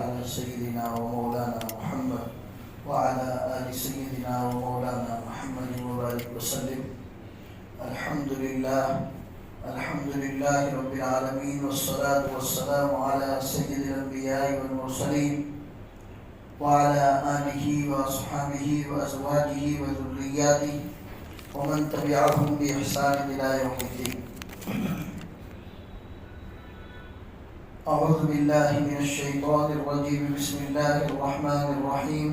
على سيدنا ومولانا محمد وعلى آل سيدنا ومولانا محمد وبارك وسلم. الحمد لله رب العالمين، والصلاة والسلام على سيد الأنبياء والمرسلين وعلى آله وأصحابه وأزواجه وذرياته ومن تبعهم بإحسان إلى يوم الدين. أعوذ بالله من الشيطان الرجيم. بسم الله الرحمن الرحيم.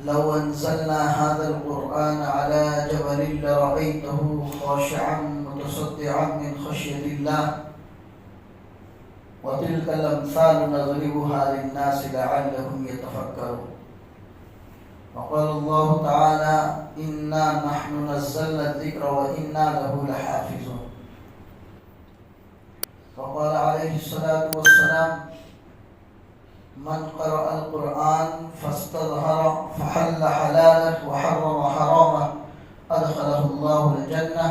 لو أنزلنا هذا القرآن على جبل لرأيته خاشعا متصدعا من خشية الله وتلك الأمثال نضربها للناس لعلهم يتفكرون. وقال الله تعالى: إنا نحن نزلنا الذكر وإنا له لحافظون. وقال عليه الصلاة والسلام: من قرأ القرآن فاستظهر فحل حلاله وحرم حرامه أدخله الله الجنة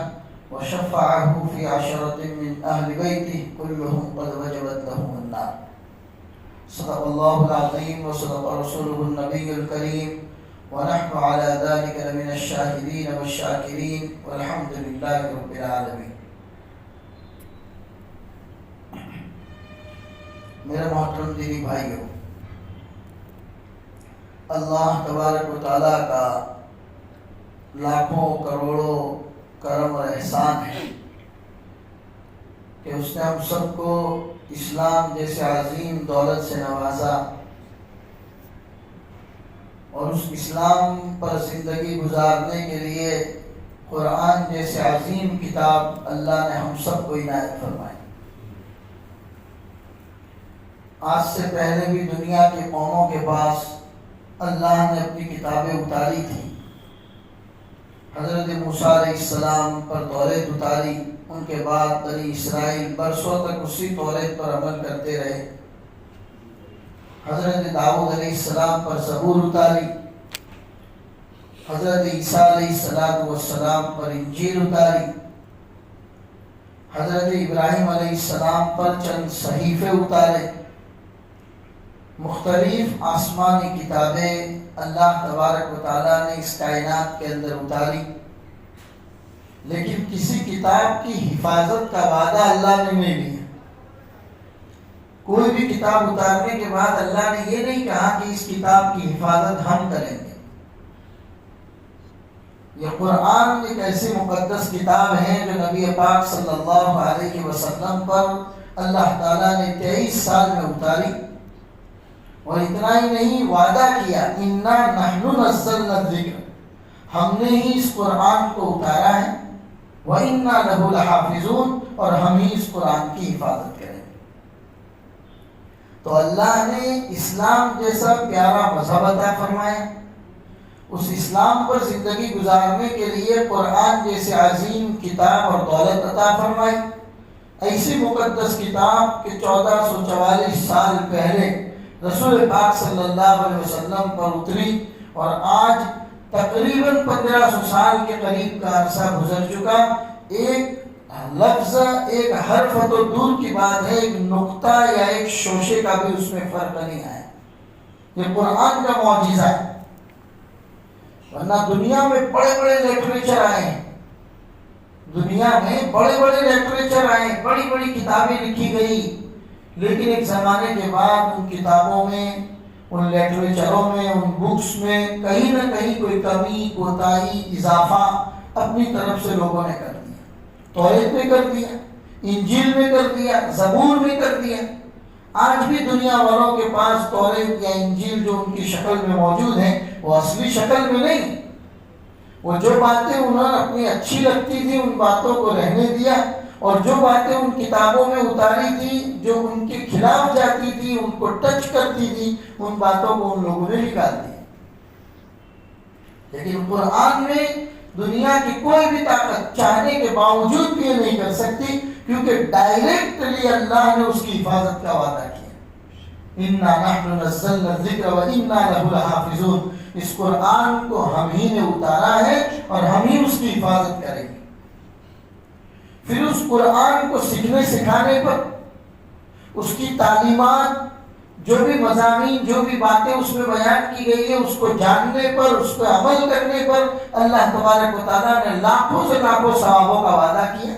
وشفعه في 10 من أهل بيته كلهم قد وجبت لهم النار. صدق الله العظيم وصدق رسوله النبي الكريم، ونحن على ذلك لمن الشاهدين والشاكرين، والحمد لله رب العالمين. میرے محترم دینی بھائیوں، اللہ تبارک و تعالیٰ کا لاکھوں کروڑوں کرم اور احسان ہے کہ اس نے ہم سب کو اسلام جیسے عظیم دولت سے نوازا، اور اس اسلام پر زندگی گزارنے کے لیے قرآن جیسے عظیم کتاب اللہ نے ہم سب کو عنایت فرمائی. آج سے پہلے بھی دنیا کی قوموں کے پاس اللہ نے اپنی کتابیں اتاری تھیں. حضرت موسیٰ علیہ السلام پر توریت اتاری، ان کے بعد بنی اسرائیل برسوں تک اسی توریت پر عمل کرتے رہے. حضرت داؤد علیہ السلام پر زبور اتاری، حضرت عیسیٰ علیہ السلام پر انجیل اتاری، حضرت ابراہیم علیہ السلام پر چند صحیفے اتارے. مختلف آسمانی کتابیں اللہ تبارک و تعالیٰ نے اس کائنات کے اندر اتاری، لیکن کسی کتاب کی حفاظت کا وعدہ اللہ نے نہیں لیا. کوئی بھی کتاب اتارنے کے بعد اللہ نے یہ نہیں کہا کہ اس کتاب کی حفاظت ہم کریں گے. یہ قرآن ایک ایسی مقدس کتاب ہے جو نبی پاک صلی اللہ علیہ وسلم پر اللہ تعالیٰ نے 23 سال میں اتاری، اور اتنا ہی نہیں، وعدہ کیا: اِنَّا نَحْنُ نَزَّلْنَا الذِّكْرَ، ہم نے ہی اس قرآن کو اتارا ہے، وَإِنَّا لَهُ لَحَافِظُونَ، اور ہم ہی اس قرآن کی حفاظت کریں گے. تو اللہ نے اسلام جیسا پیارا مذہب عطا فرمایا، اس اسلام پر زندگی گزارنے کے لیے قرآن جیسے عظیم کتاب اور دولت عطا فرمائی. ایسی مقدس کتاب کہ 1444 سال پہلے رسول پاک صلی اللہ علیہ وسلم پر اتری، اور آج تقریباً 1500 سال کے قریب کا عرصہ گزر چکا. ایک لفظ، ایک حرف تو دور کی بات ہے، ایک نقطہ یا ایک شوشے کا بھی اس میں فرق نہیں آیا. یہ قرآن کا معجزہ ہے. ورنہ دنیا میں بڑے بڑے لٹریچر آئے ہیں، دنیا میں بڑے بڑے لٹریچر آئے، بڑی بڑی کتابیں لکھی گئی، لیکن ایک زمانے کے بعد ان کتابوں میں، ان لٹریچروں میں، ان بکس میں کہیں نہ کہیں کوئی کمی، کوتاہی، اضافہ اپنی طرف سے لوگوں نے کر دیا. توریت میں کر دیا، انجیل میں کر دیا، زبور میں کر دیا. آج بھی دنیا والوں کے پاس توریت یا انجیل جو ان کی شکل میں موجود ہیں، وہ اصلی شکل میں نہیں. وہ جو باتیں انہوں نے اپنی اچھی لگتی تھی ان باتوں کو رہنے دیا، اور جو باتیں ان کتابوں میں اتاری تھی جو ان کے خلاف جاتی تھی، ان کو ٹچ کرتی تھی، ان باتوں کو ان لوگوں نے نکال دیا. لیکن قرآن میں دنیا کی کوئی بھی طاقت چاہنے کے باوجود بھی یہ نہیں کر سکتی، کیونکہ ڈائریکٹلی اللہ نے اس کی حفاظت کا وعدہ کیا. اِنَّا نَحْنُ نَزَّلْنَا الذِّكْرَ وَإِنَّا لَهُ لَحَافِظُونَ. اس قرآن کو ہم ہی نے اتارا ہے اور ہم ہی اس کی حفاظت کریں گے. پھر اس قرآن کو سیکھنے سکھانے پر، اس کی تعلیمات جو بھی مضامین، جو بھی باتیں اس میں بیان کی گئی ہے، اس کو جاننے پر، اس کو عمل کرنے پر اللہ تبارک و تعالیٰ نے لاکھوں سے لاکھوں ثوابوں کا وعدہ کیا۔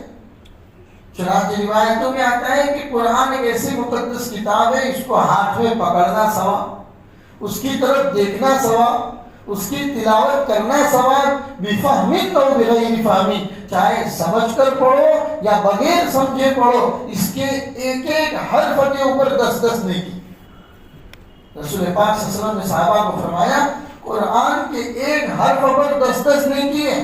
چنانچہ روایتوں میں آتا ہے کہ قرآن ایک ایسی مقدس کتاب ہے، اس کو ہاتھ میں پکڑنا ثواب، اس کی طرف دیکھنا ثواب، اس کی تلاوت کرنا ثواب، بفہم و بغیر فہم، چاہے سمجھ کر پڑھو یا بغیر سمجھے پڑھو، اس کے ایک ایک حرف کے اوپر 10 نیکی۔ رسول پاک صلی اللہ علیہ وسلم نے صحابہ کو فرمایا قرآن کے ایک حرف پر 10 نیکی ہے۔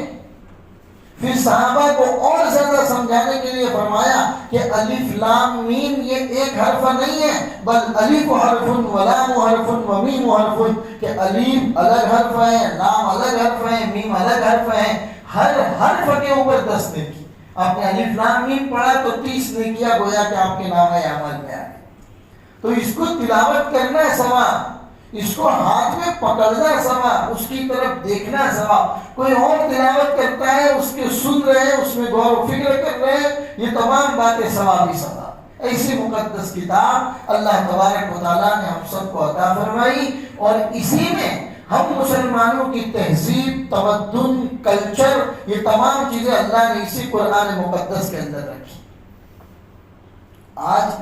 پھر صحابہ کو اور زیادہ سمجھانے کے لیے فرمایا کہ الف لام میم یہ ایک حرف نہیں ہے، بل الف حرف و لام حرف و میم حرف، کہ الف الگ حرف ہے، لام الگ حرف ہے، میم الگ حرف ہے، ہر حرف کے اوپر 10 نیکی۔ آپ نے الف لام میم پڑھا تو 30 نیکیاں گویا کہ آپ کے نامہ اعمال میں آ گئی۔ تو اس کو تلاوت کرنا ثواب، اس کو ہاتھ میں پکڑنا ثواب، اس کی طرف دیکھنا ثواب۔ کوئی اور تلاوت کرتا ہے، اس کے سن رہے ہیں، اس میں غور و فکر کر رہے ہیں، یہ تمام باتیں ثواب ہی ثواب۔ ایسی مقدس کتاب اللہ تبارک و تعالیٰ نے ہم سب کو عطا فرمائی، اور اسی میں ہم مسلمانوں کی تہذیب، تمدن، کلچر، یہ تمام چیزیں اللہ نے اسی قرآن مقدس کے اندر رکھی۔ آج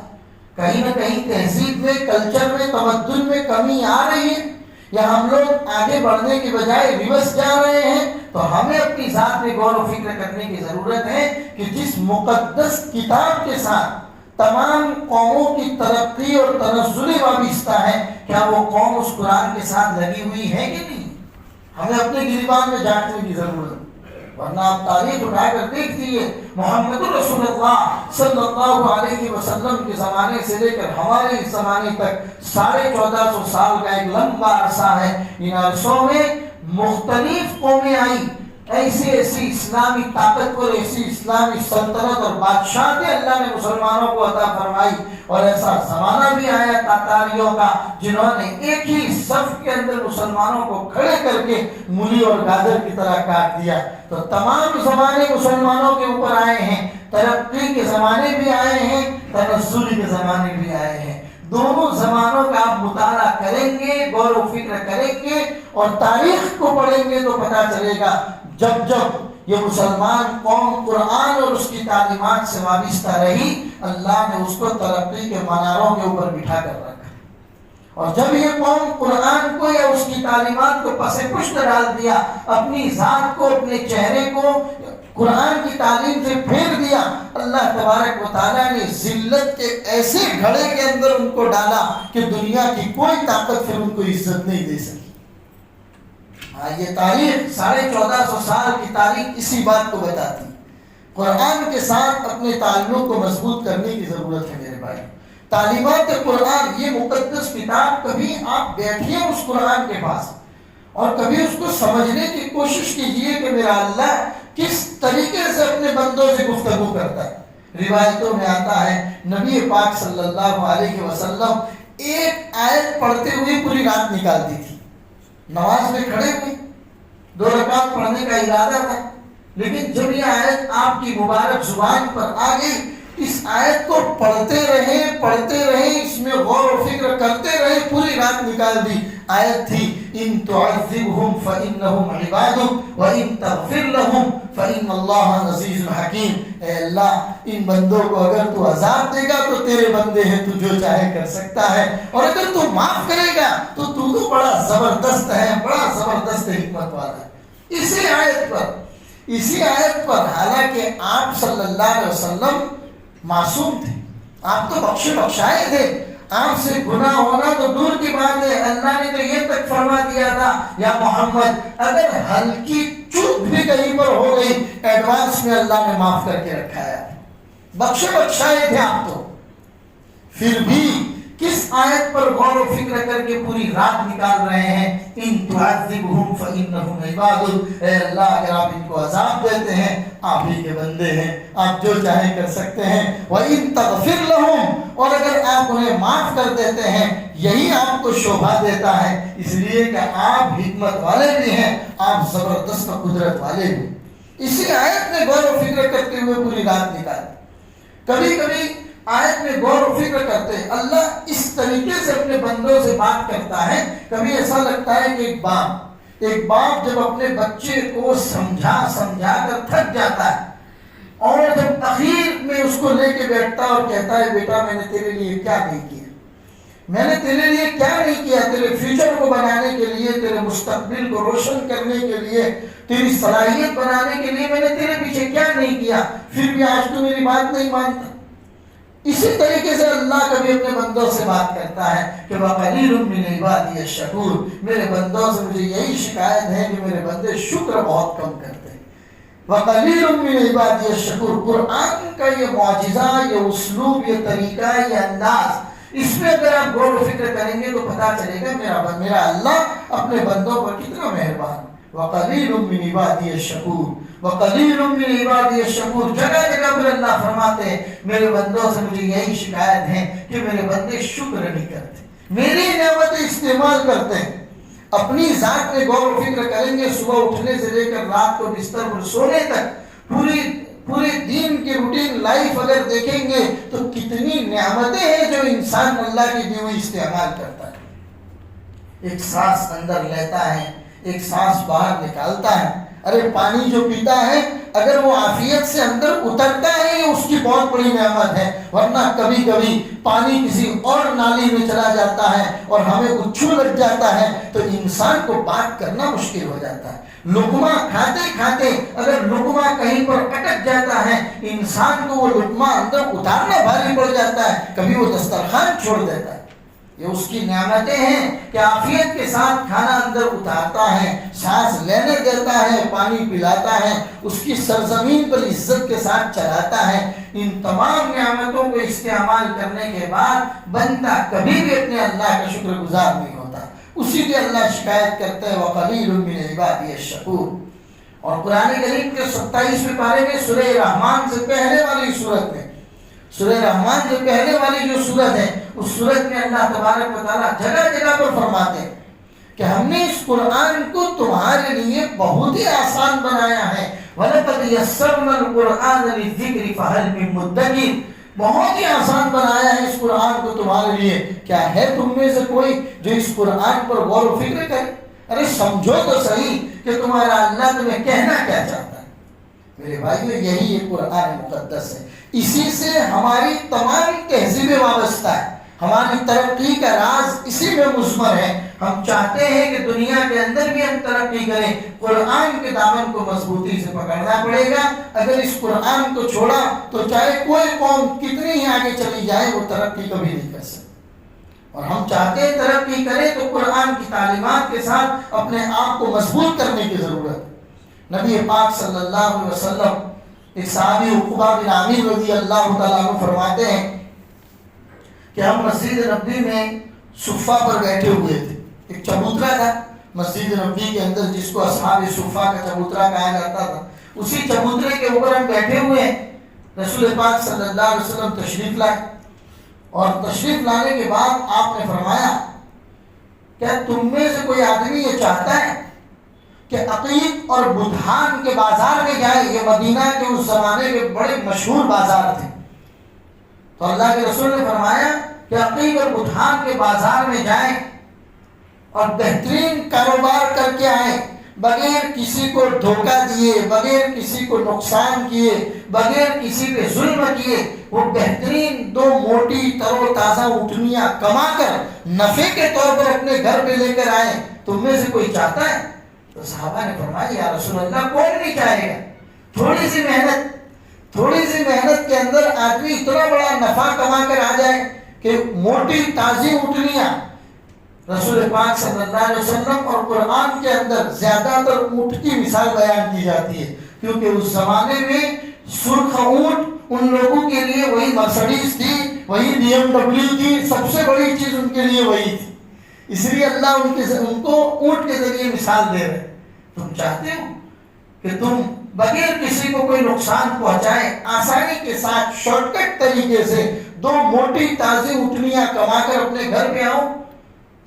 کہیں نہ کہیں تہذیب میں، کلچر میں، تمدن میں کمی آ رہی ہے، یا ہم لوگ آگے بڑھنے کے بجائے ریورس جا رہے ہیں، تو ہمیں اپنی ذات میں غور و فکر کرنے کی ضرورت ہے کہ جس مقدس کتاب کے ساتھ تمام قوموں کی ترقی اور تنزل وابستہ ہے، کیا وہ قوم اس قرآن کے ساتھ لگی ہوئی ہے کہ نہیں؟ ہمیں اپنے گریبان میں جانچنے کی ضرورت ہے، ورنہ آپ تاریخ اٹھا کر دیکھ لیجیے، محمد رسول اللہ صلی اللہ علیہ وسلم کے زمانے سے لے کر ہمارے اس زمانے تک 1450 سال کا ایک لمبا عرصہ ہے۔ ان عرصوں میں مختلف قومیں آئیں، ایسی ایسی اسلامی طاقتور، ایسی اسلامی سلطنت اور بادشاہتیں اللہ نے مسلمانوں کو عطا فرمائی، اور ایسا زمانہ بھی آیا تاتاریوں کا، جنہوں نے ایک ہی صف کے اندر مسلمانوں کو کھڑے کر کے مولی اور گاجر کی طرح کاٹ دیا۔ تو تمام زمانے مسلمانوں کے اوپر آئے ہیں، ترقی کے زمانے بھی آئے ہیں، تنزل کے زمانے بھی آئے ہیں۔ دونوں زمانوں کا آپ مطالعہ کریں گے، غور و فکر کریں گے اور تاریخ کو پڑھیں گے تو پتہ چلے گا جب یہ مسلمان قوم قرآن اور اس کی تعلیمات سے وابستہ رہی، اللہ نے اس کو ترقی کے مناروں کے اوپر بٹھا کر رکھا، اور جب یہ قوم قرآن کو یا اس کی تعلیمات کو پس پشت ڈال دیا، اپنی ذات کو، اپنے چہرے کو قرآن کی تعلیم سے پھیر دیا، اللہ تبارک و تعالیٰ نے ذلت کے ایسے گھڑے کے اندر ان کو ڈالا کہ دنیا کی کوئی طاقت پھر ان کو عزت نہیں دے سکی۔ یہ تاریخ 1450 سال کی تاریخ اسی بات کو بتاتی ہے۔ قرآن کے ساتھ اپنے تعلق کو مضبوط کرنے کی ضرورت ہے میرے بھائی۔ تعلیمات قرآن، یہ مقدس کتاب، کبھی آپ بیٹھیے اس قرآن کے پاس اور کبھی اس کو سمجھنے کی کوشش کیجئے کہ میرا اللہ کس طریقے سے اپنے بندوں سے گفتگو کرتا ہے۔ روایتوں میں آتا ہے نبی پاک صلی اللہ علیہ وسلم ایک آیت پڑھتے ہوئے پوری رات نکال دی تھی۔ نماز میں کھڑے ہوئے 2 رکعت پڑھنے کا ارادہ تھا، لیکن جب یہ آیت آپ کی مبارک زبان پر آ گئی، اس آیت کو پڑھتے رہے، اس میں غور و فکر کرتے رہے، پوری رات نکال دی۔ آیت تھی ان تعذبهم فانهم عبادك وان تغفر لهم فان الله عزیز حکیم۔ اے اللہ ان بندوں کو اگر تو عذاب دے گا تو تیرے بندے ہیں، تو جو چاہے کر سکتا ہے، اور اگر تو معاف کرے گا تو تو بڑا زبردست ہے، بڑا زبردست حکمت والا ہے۔ اسی آیت پر حالانکہ آپ صلی اللہ علیہ وسلم معصوم تھے، آپ تو بخشائے تھے، آپ سے گناہ ہونا تو دور کی بات ہے، اللہ نے تو یہ تک فرما دیا تھا یا محمد اگر ہلکی چوک بھی کہیں پر ہو گئی ایڈوانس میں اللہ نے معاف کر کے رکھا ہے، بخشائے تھے آپ تو، پھر بھی کس آیت پر غور و فکر کر کے پوری رات نکال رہے ہیں؟ ان تعذبهم فانهم عبادك، اے اللہ اگر آپ ان کو عذاب دیتے ہیں آپ ہی کے بندے ہیں، آپ جو چاہے کر سکتے ہیں، وان تغفر لهم، اور اگر آپ انہیں معاف کر دیتے ہیں یہی آپ کو شوبھا دیتا ہے، اس لیے کہ آپ حکمت والے بھی ہیں، آپ زبردست قدرت والے بھی۔ اسی آیت میں غور و فکر کرتے ہوئے پوری رات نکالی۔ کبھی کبھی آیت میں غور و فکر کرتے ہیں، اللہ اس طریقے سے اپنے بندوں سے بات کرتا ہے۔ کبھی ایسا لگتا ہے کہ ایک باپ جب اپنے بچے کو سمجھا کر تھک جاتا ہے اور جب اخیر میں اس کو لے کے بیٹھتا ہے اور کہتا ہے بیٹا میں نے تیرے لیے کیا نہیں کیا، میں نے تیرے لیے کیا نہیں کیا، تیرے فیوچر کو بنانے کے لیے، تیرے مستقبل کو روشن کرنے کے لیے، تیری صلاحیت بنانے کے لیے میں نے تیرے پیچھے کیا نہیں کیا، پھر بھی آج تو میری بات نہیں مانتا۔ اسی طریقے سے اللہ کبھی اپنے بندوں سے بات کرتا ہے کہ وَقَلِيلٌ مِّنْ عِبَادِيَ الشَّكُورُ، میرے بندوں سے مجھے یہی شکایت ہے کہ میرے بندے شکر بہت کم کرتے ہیں۔ وَقَلِيلٌ مِّنْ عِبَادِيَ الشَّكُورُ، قرآن کا یہ معجزہ، یہ اسلوب، یہ طریقہ، یہ انداز، اس میں اگر آپ غور و فکر کریں گے تو پتا چلے گا میرا اللہ اپنے بندوں پر کتنا مہربان۔ وَقَلِيلٌ مِّنْ عِبَادِيَ الشَّكُورُ، وَقَلِيلٌ مِّنْ عِبَادِيَ الشَّكُورُ، جگہ جگہ پر اللہ فرماتے ہیں میرے بندوں سے مجھے یہی شکایت ہے کہ میرے بندے شکر نہیں کرتے، میری نعمتیں استعمال کرتے ہیں۔ اپنی ذات میں غور و فکر کریں گے، صبح اٹھنے سے لے کر رات کو بستر پر سونے تک پورے دین کی روٹین لائف اگر دیکھیں گے تو کتنی نعمتیں ہیں جو انسان اللہ کی دی ہوئی استعمال کرتا ہے۔ ایک سانس اندر لیتا ہے، ایک سانس باہر نکالتا ہے۔ ارے پانی جو پیتا ہے اگر وہ عافیت سے اندر اترتا ہے یہ اس کی بہت بڑی نعمت ہے، ورنہ کبھی کبھی پانی کسی اور نالی میں چلا جاتا ہے اور ہمیں اچھو لگ جاتا ہے تو انسان کو بات کرنا مشکل ہو جاتا ہے۔ لقمہ کھاتے کھاتے اگر لقمہ کہیں پر اٹک جاتا ہے انسان کو وہ لقمہ اندر اتارنا بھاری پڑ جاتا ہے، کبھی وہ دسترخوان چھوڑ دیتا ہے۔ یہ اس کی نعمتیں ہیں کہ عافیت کے ساتھ کھانا اندر اتارتا ہے، سانس لینے دیتا ہے، پانی پلاتا ہے، اس کی سرزمین پر عزت کے ساتھ چلاتا ہے۔ ان تمام نعمتوں کو استعمال کرنے کے بعد بندہ کبھی بھی اپنے اللہ کا شکر گزار نہیں ہوتا، اسی لیے اللہ شکایت کرتا ہے وَقَلِيلٌ مِّنْ عِبَادِيَ الشَّكُورُ۔ اور قرآن کریم کے 27ویں پارے میں سورہ رحمان سے پہلے والی سورت میں، سورہ رحمان سے پہلے والی جو سورت ہے اس سورت میں اللہ تبارک و تعالیٰ جگہ جگہ پر فرماتے ہیں کہ ہم نے اس قرآن کو تمہارے لیے بہت ہی آسان بنایا ہے۔ وَلَقَدْ يَسَّرْنَا الْقُرْآنَ لِلذِّكْرِ فَهَلْ مِن مُّدَّكِرٍ، بہت ہی آسان بنایا ہے اس قرآن کو تمہارے لیے، کیا ہے تم میں سے کوئی جو اس قرآن پر غور و فکر کرے؟ ارے سمجھو تو صحیح کہ تمہارا اللہ تمہیں کہنا کیا چاہتا ہے۔ میرے بھائیو یہی یہ قرآن مقدس ہے، اسی سے ہماری تمام تہذیبیں وابستہ ہے، ہماری ترقی کا راز اسی میں مضمر ہے۔ ہم چاہتے ہیں کہ دنیا کے اندر بھی ہم ترقی کریں، قرآن کے دامن کو مضبوطی سے پکڑنا پڑے گا۔ اگر اس قرآن کو چھوڑا تو چاہے کوئی قوم کتنی ہی آگے چلی جائے وہ ترقی کبھی نہیں کر سکتی۔ اور ہم چاہتے ہیں ترقی کریں تو قرآن کی تعلیمات کے ساتھ اپنے آپ کو مضبوط کرنے کی ضرورت ہے۔ نبی پاک صلی اللہ علیہ وسلم ایک صحابی عقبہ بن عامر رضی اللہ تعالیٰ عنہ فرماتے ہیں کہ ہم مسجد نبوی میں صفہ پر بیٹھے ہوئے تھے، ایک چبوترا تھا مسجد نبوی کے اندر جس کو اصحاب صفہ کا چبوترا کہا جاتا تھا، اسی چبوترے کے اوپر ہم بیٹھے ہوئے ہیں۔ رسول پاک صلی اللہ علیہ وسلم تشریف لائے اور تشریف لانے کے بعد آپ نے فرمایا کیا تم میں سے کوئی آدمی یہ چاہتا ہے کہ عقیق اور بدھان کے بازار میں جائے؟ یہ مدینہ کے اس زمانے کے بڑے مشہور بازار تھے۔ تو اللہ کے رسول نے فرمایا کہ عقیق اور بدھان کے بازار میں جائیں اور بہترین کاروبار کر کے آئیں، بغیر کسی کو دھوکہ دیے، بغیر کسی کو نقصان کیے، بغیر کسی پہ ظلم کیے، وہ بہترین 2 موٹی تر و تازہ اونٹنیاں کما کر نفع کے طور پر اپنے گھر پہ لے کر آئیں۔ تم میں سے کوئی چاہتا ہے؟ تو صحابہ نے فرمایا یا رسول اللہ کون نہیں چاہے گا؟ تھوڑی سی محنت کے اندر آدمی اتنا بڑا نفع کما کر آ جائے کہ موٹی تازی اونٹنیاں۔ رسول پاک صلی اللہ علیہ وسلم اور قرآن کے اندر زیادہ تر اونٹ کی مثال بیان کی جاتی ہے، کیونکہ اس زمانے میں سرخ اونٹ ان لوگوں کے لیے وہی مرسڈیز تھی، وہی BMW تھی، سب سے بڑی چیز ان کے لیے وہی تھی، اس لیے اللہ ان کو اونٹ کے ذریعے مثال دے رہے۔ تم چاہتے ہو کہ تم بغیر کسی کو کوئی نقصان پہنچائے آسانی کے ساتھ شارٹ کٹ طریقے سے 2 موٹی تازی اونٹنیاں کما کر اپنے گھر پہ آؤ؟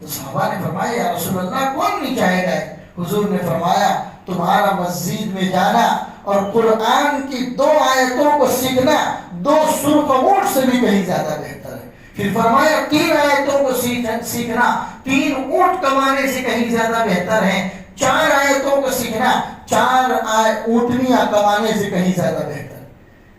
تو صحابہ نے فرمایا یا رسول اللہ کون نہیں چاہے گا؟ حضور نے فرمایا تمہارا مسجد میں جانا اور قرآن کی 2 آیتوں کو سیکھنا 2 سرخ اونٹ سے بھی کہیں زیادہ بہتر ہے۔ پھر فرمایا 3 آیتوں کو سیکھنا 3 اونٹ کمانے سے کہیں زیادہ بہتر ہے، 4 آیتوں کو سیکھنا 4 اونٹنیاں کمانے سے کہیں زیادہ بہتر ہے۔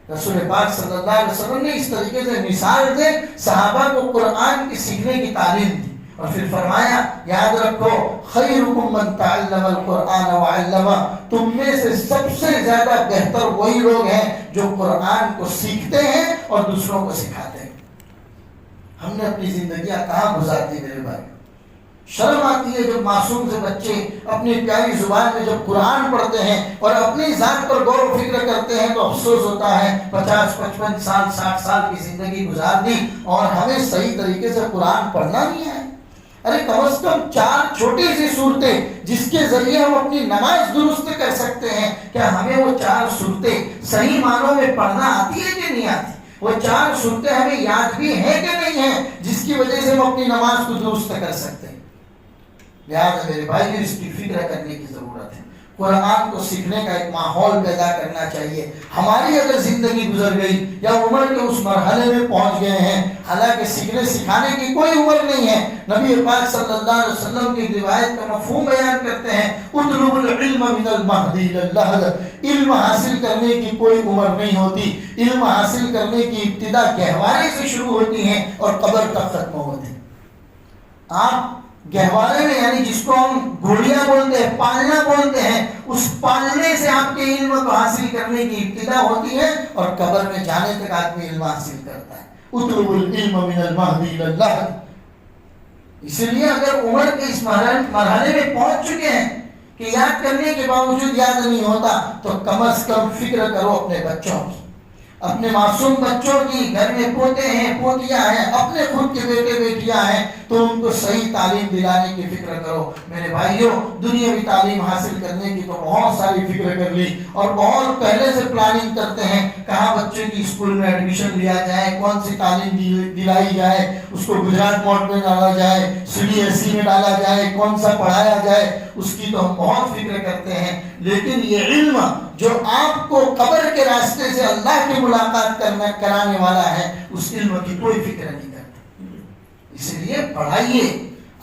رسول پاک صلی اللہ علیہ وسلم نے اس طریقے سے مثال دے صحابہ کو قرآن کی سیکھنے کی تعلیم دی، اور پھر فرمایا یاد رکھو خیرکم من تعلم القرآن وعلمہ، تم میں سے سب سے زیادہ بہتر وہی لوگ ہیں جو قرآن کو سیکھتے ہیں اور دوسروں کو سکھاتے ہیں۔ ہم نے اپنی زندگیاں کہاں گزار دی میرے بھائی؟ شرم آتی ہے جب معصوم سے بچے اپنی پیاری زبان میں جب قرآن پڑھتے ہیں اور اپنی ذات پر غور و فکر کرتے ہیں تو افسوس ہوتا ہے 50 55 سال 60 سال کی زندگی گزار دی اور ہمیں صحیح طریقے سے قرآن پڑھنا نہیں ہے۔ ارے کم از کم 4 چھوٹی سی صورتیں جس کے ذریعے ہم اپنی نماز درست کر سکتے ہیں، کیا ہمیں وہ 4 صورتیں صحیح معنوں میں پڑھنا آتی ہے کہ نہیں آتی؟ وہ 4 صورتیں ہمیں یاد بھی ہیں کہ نہیں ہیں جس کی وجہ سے ہم اپنی نماز کو درست کر سکتے ہیں؟ لہٰذا میرے بھائی اس کی فکر کرنے کی ضرورت ہے۔ قرآن کو سیکھنے کا ایک ماحول پیدا کرنا چاہیے۔ ہماری اگر زندگی گزر گئی یا عمر کے اس مرحلے میں پہنچ گئے ہیں، حالانکہ سیکھنے سکھانے کی کوئی عمر نہیں ہے، نبی پاک صلی اللہ علیہ وسلم کی روایت کا مفہوم بیان کرتے ہیں اطلب العلم من المہد الی اللحد، علم حاصل کرنے کی کوئی عمر نہیں ہوتی، علم حاصل کرنے کی ابتدا گہوارے سے شروع ہوتی ہے اور قبر تک ختم ہوتی ہے۔ آپ گہوارے میں یعنی جس کو ہم گھوڑیاں بولتے ہیں، پالنا بولتے ہیں، اس پالنے سے آپ کے علم کو حاصل کرنے کی ابتدا ہوتی ہے اور قبر میں جانے تک آدمی علم حاصل کرتا ہے۔ اطلب العلم من المہد الی اللحد۔ اس لیے اگر عمر کے اس مرحلے میں پہنچ چکے ہیں کہ یاد کرنے کے باوجود یاد نہیں ہوتا تو کم از کم فکر کرو اپنے بچوں کی، اپنے معصوم بچوں کی۔ گھر میں پوتے ہیں پوتیاں ہیں، اپنے خود کے بیٹے بیٹیاں ہیں تو ان کو صحیح تعلیم دلانے کی فکر کرو۔ میرے بھائیوں دنیاوی تعلیم حاصل کرنے کی تو بہت ساری فکر کر لی اور بہت پہلے سے پلاننگ کرتے ہیں کہاں بچے کی اسکول میں ایڈمیشن لیا جائے، کون سی تعلیم دلائی جائے، اس کو گجرات بورڈ میں ڈالا جائے، CBSE میں ڈالا جائے، کون سا پڑھایا جائے، اس کی تو ہم بہت فکر کرتے ہیں۔ لیکن یہ علم جو آپ کو قبر کے راستے سے اللہ کی ملاقات کرانے والا ہے، اس علم کی کوئی فکر نہیں کرتا۔ اس لیے پڑھائیے،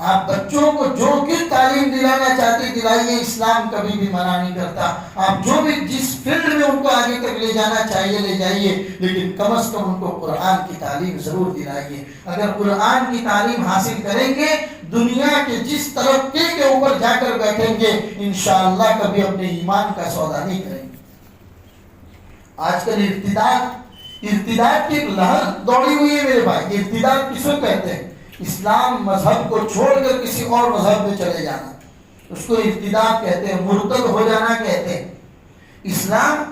آپ بچوں کو جو بھی تعلیم دلانا چاہتے دلائیے، اسلام کبھی بھی منع نہیں کرتا۔ آپ جو بھی جس فیلڈ میں ان کو آگے تک لے جانا چاہیے لے جائیے، لیکن کم از کم ان کو قرآن کی تعلیم ضرور دلائیے۔ اگر قرآن کی تعلیم حاصل کریں گے، دنیا کے جس ترقی کے اوپر جا کر بیٹھیں گے انشاءاللہ کبھی اپنے ایمان کا سودا نہیں کریں گے۔ آج کل ارتداد کی ایک لہر دوڑی ہوئی ہے میرے بھائی۔ ارتداد کس کو کہتے ہیں؟ اسلام مذہب کو چھوڑ کر کسی اور مذہب میں چلے جانا، اس کو ارتداد کہتے ہیں، مرتد ہو جانا کہتے ہیں۔ اسلام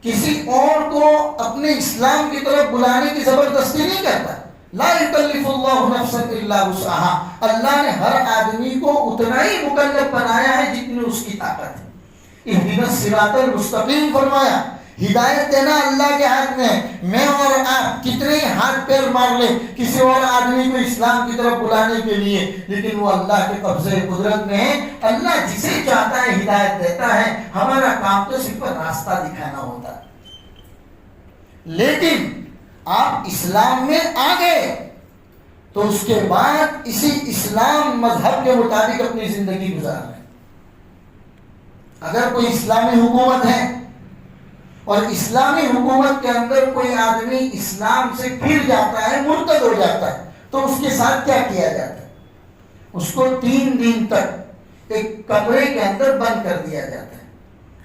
کسی اور کو اپنے اسلام کی طرف بلانے کی زبردستی نہیں کرتا۔ لا یکلف اللہ نفسا الا وسعها، اللہ نے ہر آدمی کو اتنا ہی مکلف بنایا ہے جتنی اس کی طاقت ہے۔ اہدنا الصراط المستقیم فرمایا، ہدایت دینا اللہ کے ہاتھ میں ہے۔ میں اور آپ کتنے ہاتھ پیر مار لیں کسی اور آدمی کو اسلام کی طرف بلانے کے لیے، لیکن وہ اللہ کے قبضے قدرت میں ہے۔ اللہ جسے چاہتا ہے ہدایت دیتا ہے، ہمارا کام تو صرف راستہ دکھانا ہوتا ہے۔ لیکن آپ اسلام میں آ گئے تو اس کے بعد اسی اسلام مذہب کے مطابق اپنی زندگی گزار رہے ہیں۔ اگر کوئی اسلامی حکومت ہے اور اسلامی حکومت کے اندر کوئی آدمی اسلام سے پھر جاتا ہے، مرتد ہو جاتا ہے، تو اس کے ساتھ کیا کیا جاتا ہے؟ اس کو 3 دن تک ایک کمرے کے اندر بند کر دیا جاتا ہے،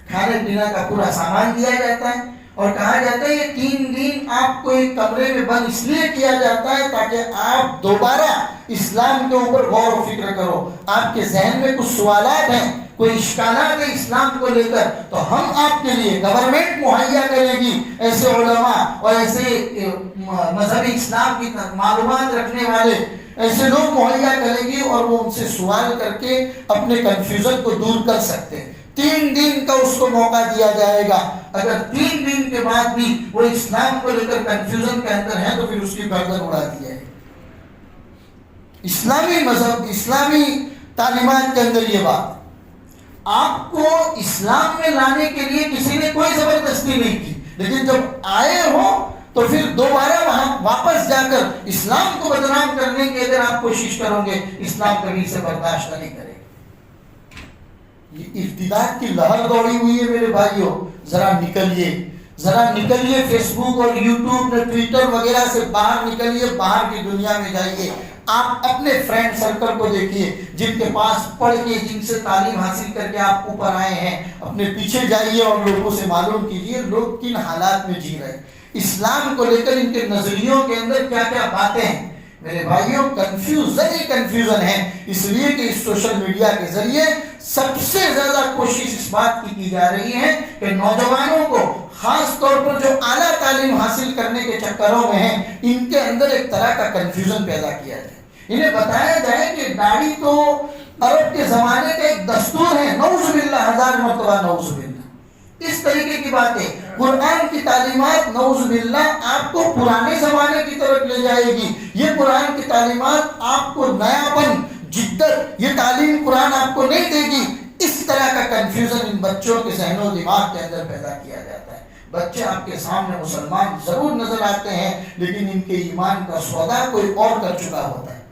کھانے پینے کا پورا سامان دیا جاتا ہے اور کہا جاتا ہے یہ 3 دن آپ کو ایک کمرے میں بند اس لیے کیا جاتا ہے تاکہ آپ دوبارہ اسلام کے اوپر غور و فکر کرو۔ آپ کے ذہن میں کچھ سوالات ہیں، کوئی اشکالات ہے اسلام کو لے کر، تو ہم آپ کے لیے گورنمنٹ مہیا کرے گی ایسے علماء اور ایسے مذہبی اسلام کی معلومات رکھنے والے ایسے لوگ مہیا کرے گی اور وہ ان سے سوال کر کے اپنے کنفیوژن کو دور کر سکتے ہیں۔ 3 دن کا اس کو موقع دیا جائے گا۔ اگر 3 دن کے بعد بھی وہ اسلام کو لے کر کنفیوژن کے اندر ہے تو پھر اس کی گردن اڑا دی جائے گی۔ اسلامی مذہب اسلامی تعلیمات کے اندر یہ بات، آپ کو اسلام میں لانے کے لیے کسی نے کوئی زبردستی نہیں کی، لیکن جب آئے ہو تو پھر دوبارہ وہاں واپس جا کر اسلام کو بدنام کرنے کی اگر آپ کوشش کرو گے، اسلام کبھی سے برداشت نہیں کرے گا۔ یہ ارتداد کی لہر دوڑی ہوئی ہے میرے بھائیوں، ذرا نکلیے فیس بک اور یوٹیوب ٹویٹر وغیرہ سے باہر نکلیے، باہر کی دنیا میں جائیے۔ آپ اپنے فرینڈ سرکل کو دیکھیے، جن کے پاس پڑھ کے، جن سے تعلیم حاصل کر کے آپ اوپر آئے ہیں، اپنے پیچھے جائیے اور لوگوں سے معلوم کیجیے لوگ کن حالات میں جی رہے ہیں، اسلام کو لے کر ان کے نظریوں کے اندر کیا کیا باتیں ہیں۔ میرے بھائیوں کنفیوژن ہے، اس لیے کہ اس سوشل میڈیا کے ذریعے سب سے زیادہ کوشش اس بات کی جا رہی ہے کہ نوجوانوں کو، خاص طور پر جو اعلیٰ تعلیم حاصل کرنے کے چکروں میں ہیں، ان کے اندر ایک طرح کا کنفیوژن پیدا کیا جائے۔ انہیں بتایا جائے کہ داڑھی تو عرب کے زمانے کا ایک دستور ہے، نعوذ باللہ، 1000 مرتبہ نعوذ باللہ، اس طریقے کی باتیں۔ قرآن کی تعلیمات نعوذ باللہ آپ کو پرانے زمانے کی طرف لے جائے گی۔ یہ قرآن کی تعلیمات آپ کو نیاپن، جدت، یہ تعلیم قرآن آپ کو نہیں دے گی۔ اس طرح کا کنفیوژن ان بچوں کے ذہن و دماغ کے اندر پیدا کیا جاتا ہے۔ بچے آپ کے سامنے مسلمان ضرور نظر آتے ہیں، لیکن ان کے ایمان کا سودا کوئی اور کر چکا ہوتا ہے۔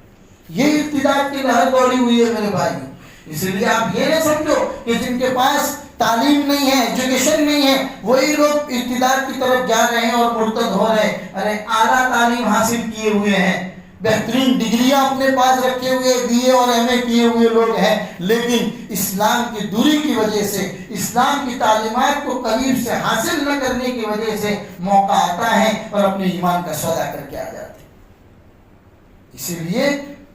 یہ ارتداد کی لہر دوڑی ہوئی ہے میرے بھائیوں۔ اس لیے آپ یہ نہ سمجھو کہ جن کے پاس تعلیم نہیں ہے، ایجوکیشن نہیں ہے، وہی لوگ ارتداد کی طرف جا رہے ہیں اور مرتد ہو رہے ہیں۔ ارے اعلیٰ تعلیم حاصل کیے ہوئے ہیں، بہترین ڈگریاں اپنے پاس رکھے ہوئے، BA اور MA کیے ہوئے لوگ ہیں، لیکن اسلام کی دوری کی وجہ سے، اسلام کی تعلیمات کو قریب سے حاصل نہ کرنے کی وجہ سے موقع آتا ہے اور اپنے ایمان کا سودا کر کے آ جاتے ہیں۔ اسی لیے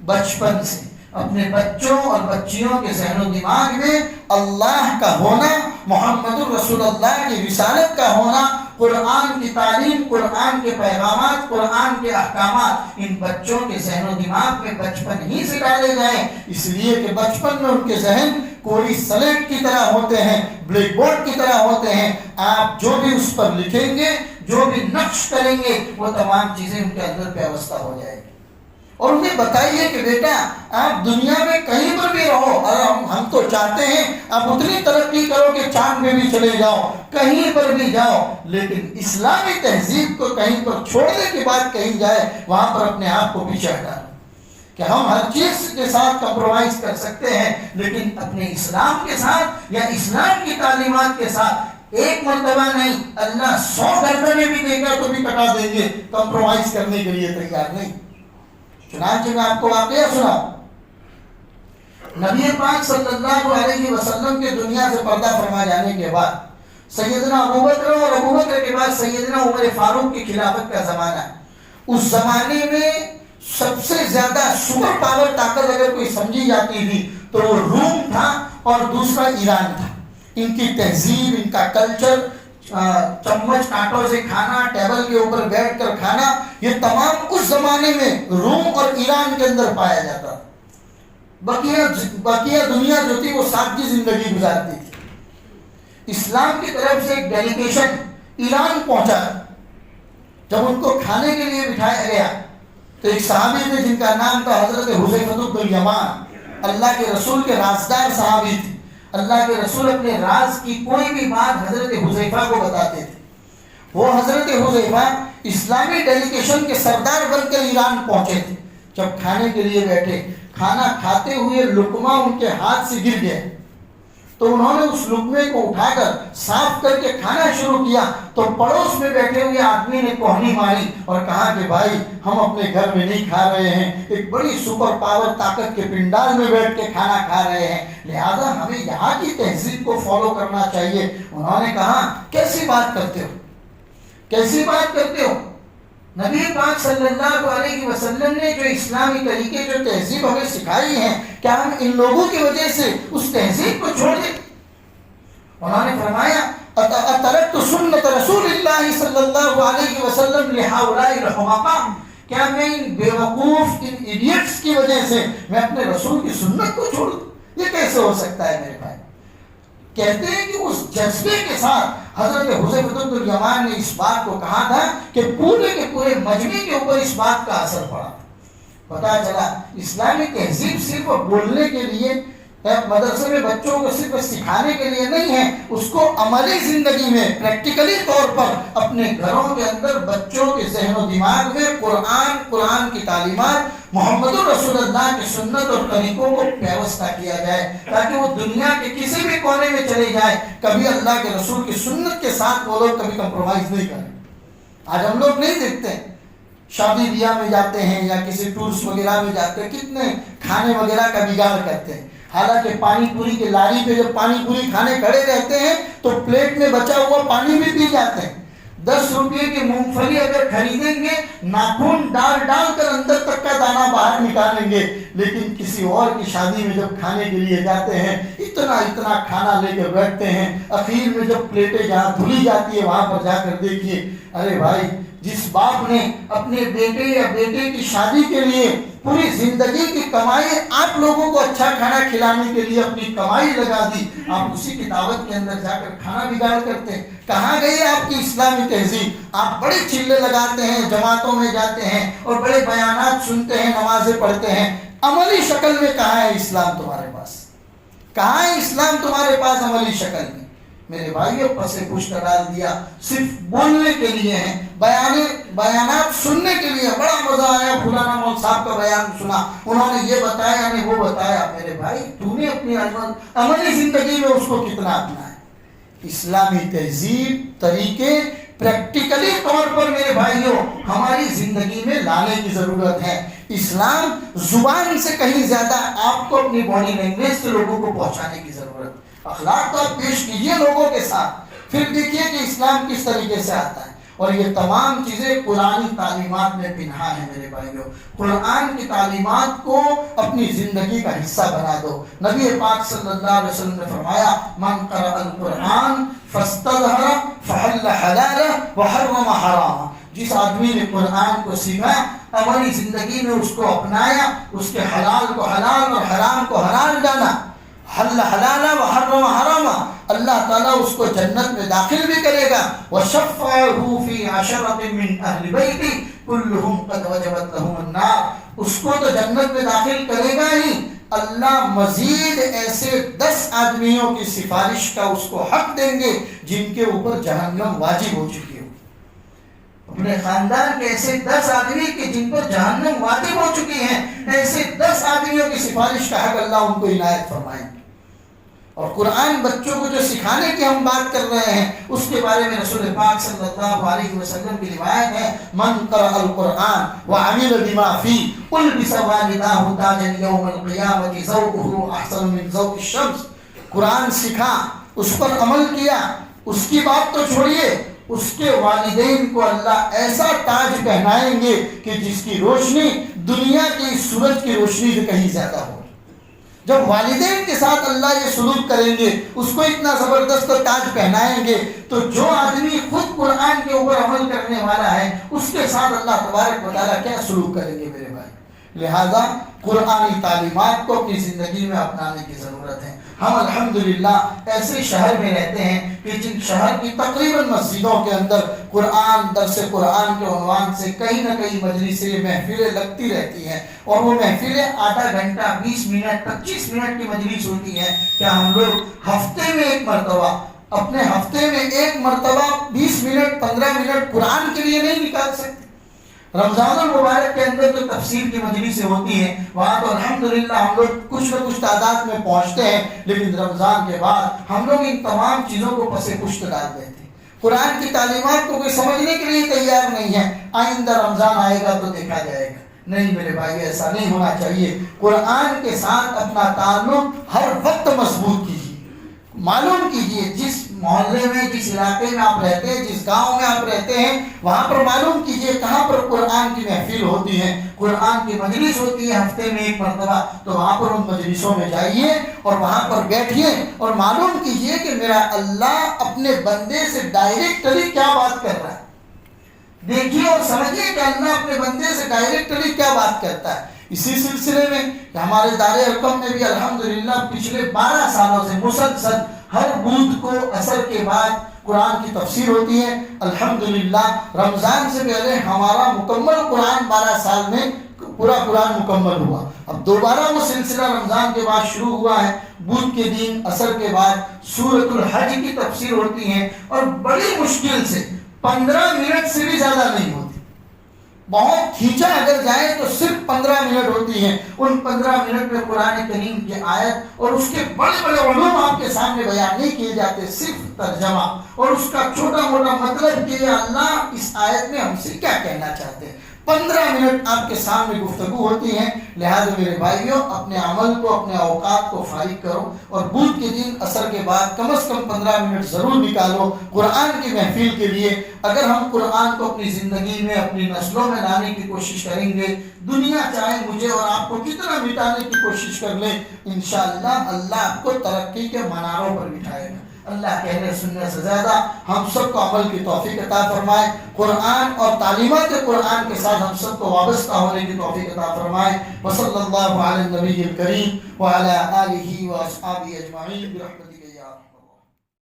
بچپن سے اپنے بچوں اور بچیوں کے ذہن و دماغ میں اللہ کا ہونا، محمد الرسول اللہ کی رسالت کا ہونا، قرآن کی تعلیم، قرآن کے پیغامات، قرآن کے احکامات ان بچوں کے ذہن و دماغ میں بچپن ہی سے ڈالے جائیں، اس لیے کہ بچپن میں ان کے ذہن کوری سلیٹ کی طرح ہوتے ہیں، بلیک بورڈ کی طرح ہوتے ہیں۔ آپ جو بھی اس پر لکھیں گے، جو بھی نقش کریں گے، وہ تمام چیزیں ان کے اندر پیوستہ ہو جائے گی۔ اور انہیں بتائیے کہ بیٹا آپ دنیا میں کہیں پر بھی رہو، اور ہم تو چاہتے ہیں آپ اتنی ترقی کرو کہ چاند میں بھی چلے جاؤ، کہیں پر بھی جاؤ، لیکن اسلامی تہذیب کو کہیں پر چھوڑنے کی بات کہی جائے، وہاں پر اپنے آپ کو پیچھے ہٹانا کہ ہم ہر چیز کے ساتھ کمپرومائز کر سکتے ہیں، لیکن اپنے اسلام کے ساتھ یا اسلام کی تعلیمات کے ساتھ ایک مرتبہ نہیں، اللہ 100 گردنیں بھی دے گا تو بھی کٹا دیں گے، کمپرومائز کرنے کے لیے تیار نہیں۔ چنانچہ میں آپ کو واقعہ سنا، نبی پاک صلی اللہ علیہ وسلم کے دنیا سے پردہ فرما جانے کے بعد سیدنا ابوبکر اور ابوبکر کے بعد سیدنا عمر فاروق کی خلافت کا زمانہ، اس زمانے میں سب سے زیادہ سپر پاور طاقت اگر کوئی سمجھی جاتی تھی تو وہ روم تھا اور دوسرا ایران تھا۔ ان کی تہذیب، ان کا کلچر، چمچ کانٹوں سے کھانا، ٹیبل کے اوپر بیٹھ کر کھانا، یہ تمام اس زمانے میں روم اور ایران کے اندر پایا جاتا۔ بقیہ دنیا جو تھی وہ سادگی زندگی گزارتی تھی۔ اسلام کی طرف سے ایک ڈیلیگیشن ایران پہنچا، جب ان کو کھانے کے لیے بٹھایا گیا تو ایک صحابی تھے جن کا نام تھا حضرت حذیفہ بن الیمان، اللہ کے رسول کے رازدار صحابی تھے۔ اللہ کے رسول اپنے راز کی کوئی بھی بات حضرت حذیفہ کو بتاتے تھے۔ وہ حضرت حذیفہ اسلامی ڈیلیگیشن کے سردار بن کر ایران پہنچے تھے۔ جب کھانے کے لیے بیٹھے، کھانا کھاتے ہوئے لقمہ ان کے ہاتھ سے گر گیا تو انہوں نے اس لقمے کو اٹھا کر صاف کر کے کھانا شروع کیا تو پڑوس میں بیٹھے ہوئے آدمی نے کوہنی ماری اور کہا کہ بھائی ہم اپنے گھر میں نہیں کھا رہے ہیں، ایک بڑی سپر پاور طاقت کے پنڈال میں بیٹھ کے کھانا کھا رہے ہیں، لہذا ہمیں یہاں کی تہذیب کو فالو کرنا چاہیے۔ انہوں نے کہا کیسی بات کرتے ہو، کیسی بات کرتے ہو؟ نبی پاک صلی اللہ علیہ وسلم نے جو اسلامی طریقے، جو تہذیب ہمیں سکھائی ہے، کیا ہم ان لوگوں کی وجہ سے اس تہذیب کو چھوڑ دیں؟ انہوں نے فرمایا اترکت سنت رسول اللہ صلی اللہ علیہ وسلم لہؤلاء الحمقاء، کیا میں ان بیوقوف، ان ایڈیٹس کی وجہ سے میں اپنے رسول کی سنت کو چھوڑ دوں؟ یہ کیسے ہو سکتا ہے میرے بھائی؟ کہتے ہیں کہ اس جذبے کے ساتھ حضرت حذیفہ بن الیمان نے اس بات کو کہا تھا کہ پورے کے پورے مجمع کے اوپر اس بات کا اثر پڑا۔ پتا چلا اسلامی تہذیب صرف بولنے کے لیے مدرسے میں بچوں کو صرف سکھانے کے لیے نہیں ہے، اس کو عملی زندگی میں پریکٹیکلی طور پر اپنے گھروں کے اندر بچوں کے ذہن و دماغ میں قرآن کی تعلیمات، محمد رسول اللہ کی سنت اور طریقوں کو پیوستہ کیا جائے، تاکہ وہ دنیا کے کسی بھی کونے میں چلے جائے، کبھی اللہ کے رسول کی سنت کے ساتھ وہ لوگ کبھی کمپرومائز نہیں کریں۔ آج ہم لوگ نہیں دیکھتے، شادی بیاہ میں جاتے ہیں یا کسی ٹورس وغیرہ میں جاتے ہیں، کتنے کھانے وغیرہ کا بگاڑ کرتے ہیں۔ حالانکہ پانی پوری کے لاری پہ جب پانی پوری کھانے کھڑے رہتے ہیں تو پلیٹ میں بچا ہوا پانی بھی پی جاتے ہیں۔ 10 روپے کی مونگ پھلی اگر خریدیں گے، ناخن ڈال کر اندر تک کا دانہ باہر نکالیں گے، لیکن کسی اور کی شادی میں جب کھانے کے لیے جاتے ہیں اتنا کھانا لے کر بیٹھتے ہیں، اخیر میں جب پلیٹیں جہاں دھلی جاتی ہے وہاں پر جا کر دیکھیے، ارے بھائی جس باپ نے اپنے بیٹے یا بیٹے کی شادی کے لیے پوری زندگی کی کمائی آپ لوگوں کو اچھا کھانا کھلانے کے لیے اپنی کمائی لگا دی، آپ اسی کی دعوت کے اندر جا کر کھانا بگاڑ کرتے ہیں۔ کہاں گئی آپ کی اسلامی تہذیب؟ آپ بڑے چلے لگاتے ہیں، جماعتوں میں جاتے ہیں اور بڑے بیانات سنتے ہیں، نمازیں پڑھتے ہیں، عملی شکل میں کہاں ہے اسلام تمہارے پاس؟ کہاں ہے اسلام تمہارے پاس عملی شکل میں؟ میرے بھائیوں پسے پشت ڈال دیا، صرف بولنے کے لیے ہیں، بیانات سننے کے لیے۔ بڑا مزہ آیا، فلانا مول صاحب کا بیان سنا، انہوں نے یہ بتایا نے وہ بتایا۔ میرے بھائی تو نے اپنی عملی زندگی میں اس کو کتنا اپنا ہے؟ اسلامی تہذیب، طریقے پریکٹیکلی طور پر میرے بھائیوں ہماری زندگی میں لانے کی ضرورت ہے۔ اسلام زبان سے کہیں زیادہ آپ کو اپنی باڈی لینگویج سے لوگوں کو پہنچانے کی ضرورت ہے۔ اخلاق تو آپ پیش کیجئے لوگوں کے ساتھ، پھر دیکھیے کہ اسلام کس طریقے سے آتا ہے۔ اور یہ تمام چیزیں قرآنی تعلیمات میں پنہا ہے میرے بھائیوں۔ قرآن کی تعلیمات کو اپنی زندگی کا حصہ بنا دو۔ نبی پاک صلی اللہ علیہ وسلم نے فرمایا من قرأ القرآن فاستظہر فحل حلالہ وحرم حرامہ، جس آدمی نے قرآن کو سیکھا، عملی زندگی میں اس کو اپنایا، اس کے حلال کو حلال اور حرام کو حرام جانا، حل حلالہ وحرم حرامہ، اللہ تعالیٰ اس کو جنت میں داخل بھی کرے گا۔ وَشَفَّعَهُ فِي عَشَرَةٍ مِّنْ أَهْلِ بَيْتِهِ كُلُّهُمْ قَدْ وَجَبَتْ لَهُمُ النَّارُ، اس کو تو جنت میں داخل کرے گا ہی، اللہ مزید ایسے 10 آدمیوں کی سفارش کا اس کو حق دیں گے جن کے اوپر جہنم واجب ہو چکی ہو۔ اپنے خاندان کے ایسے 10 آدمی کہ جن پر جہنم واجب ہو چکی ہیں، ایسے 10 آدمیوں کی سفارش کا حق اللہ ان کو عنایت فرمائیں گے۔ اور قرآن بچوں کو جو سکھانے کی ہم بات کر رہے ہیں اس کے بارے میں رسول پاک صلی اللہ علیہ وسلم کی روایت ہے من قرأ القرآن وعمل بما فيه البس والداه تاجا يوم القيامة ذوقه احسن من ذوق الشمس، قرآن سکھا، اس پر عمل کیا، اس کی بات تو چھوڑیے، اس کے والدین کو اللہ ایسا تاج پہنائیں گے کہ جس کی روشنی دنیا کی سورج کی روشنی سے کہیں زیادہ ہو۔ جب والدین کے ساتھ اللہ یہ سلوک کریں گے، اس کو اتنا زبردست تاج پہنائیں گے، تو جو آدمی خود قرآن کے اوپر عمل کرنے والا ہے اس کے ساتھ اللہ تبارک و تعالیٰ کیا سلوک کریں گے میرے بھائی۔ لہذا قرآنی تعلیمات کو اپنی زندگی میں اپنانے کی ضرورت ہے۔ ہم الحمدللہ ایسے شہر میں رہتے ہیں کہ جن شہر کی تقریباً مسجدوں کے اندر قرآن، درس قرآن کے عنوان سے کہیں نہ کہیں مجلسیں، محفلیں لگتی رہتی ہیں، اور وہ محفلیں آدھا گھنٹہ، 20 منٹ، 25 منٹ کی مجلس ہوتی ہیں۔ کیا ہم لوگ ہفتے میں ایک مرتبہ، اپنے ہفتے میں ایک مرتبہ 20 منٹ 15 منٹ قرآن کے لیے نہیں نکال سکتے؟ رمضان المبارک کے اندر جو تفسیر کی مجلسیں ہوتی ہیں وہاں تو الحمدللہ ہم لوگ کچھ نہ کچھ تعداد میں پہنچتے ہیں، لیکن رمضان کے بعد ہم لوگ ان تمام چیزوں کو پس پشت ڈال دیتے ہیں۔ قرآن کی تعلیمات کو کوئی سمجھنے کے لیے تیار نہیں ہے، آئندہ رمضان آئے گا تو دیکھا جائے گا۔ نہیں میرے بھائی، ایسا نہیں ہونا چاہیے۔ قرآن کے ساتھ اپنا تعلق ہر وقت مضبوط کیجیے۔ معلوم کیجئے جس محلے میں، جس علاقے میں آپ رہتے ہیں، جس گاؤں میں آپ رہتے ہیں، وہاں پر معلوم کیجئے کہاں پر قرآن کی محفل ہوتی ہے، قرآن کی مجلس ہوتی ہے ہفتے میں ایک مرتبہ، تو وہاں پر ان مجلسوں میں جائیے اور وہاں پر بیٹھیے اور معلوم کیجئے کہ میرا اللہ اپنے بندے سے ڈائریکٹلی کیا بات کر رہا ہے۔ دیکھیے اور سمجھیے کہ اللہ اپنے بندے سے ڈائریکٹلی کیا بات کرتا ہے۔ اسی سلسلے میں ہمارے دار ارقم میں بھی الحمدللہ پچھلے 12 سالوں سے مسلسل ہر بدھ کو عصر کے بعد قرآن کی تفسیر ہوتی ہے۔ الحمدللہ رمضان سے پہلے ہمارا مکمل قرآن 12 سال میں پورا قرآن مکمل ہوا. اب دوبارہ وہ سلسلہ رمضان کے بعد شروع ہوا ہے. بدھ کے دن عصر کے بعد سورۃ الحج کی تفسیر ہوتی ہے اور بڑی مشکل سے 15 منٹ سے بھی زیادہ نہیں ہوتی. بہت کھینچا اگر جائے تو صرف 15 منٹ ہوتی ہیں. ان 15 منٹ میں قرآن کریم کی آیت اور اس کے بڑے بڑے علوم آپ کے سامنے بیان نہیں کیے جاتے, صرف ترجمہ اور اس کا چھوٹا موٹا مطلب کہ اللہ اس آیت میں ہم سے کیا کہنا چاہتے ہیں. 15 منٹ آپ کے سامنے گفتگو ہوتی ہیں. لہذا میرے بھائیوں, اپنے عمل کو, اپنے اوقات کو فارغ کرو اور بدھ کے دن عصر کے بعد کم از کم 15 منٹ ضرور نکالو قرآن کی محفل کے لیے. اگر ہم قرآن کو اپنی زندگی میں, اپنی نسلوں میں لانے کی کوشش کریں گے, دنیا چاہے مجھے اور آپ کو کتنا مٹانے کی کوشش کر لے, انشاءاللہ اللہ آپ کو ترقی کے مناروں پر بٹھائے گا. اللہ کہنے سننے سے زیادہ ہم سب کو عمل کی توفیق عطا فرمائے. قرآن اور تعلیمات قرآن کے ساتھ ہم سب کو وابستہ ہونے کی توفیق عطا فرمائے. وصلی اللہ علی النبی الکریم وعلی آلہ واصحابہ اجمعین برحمتہ.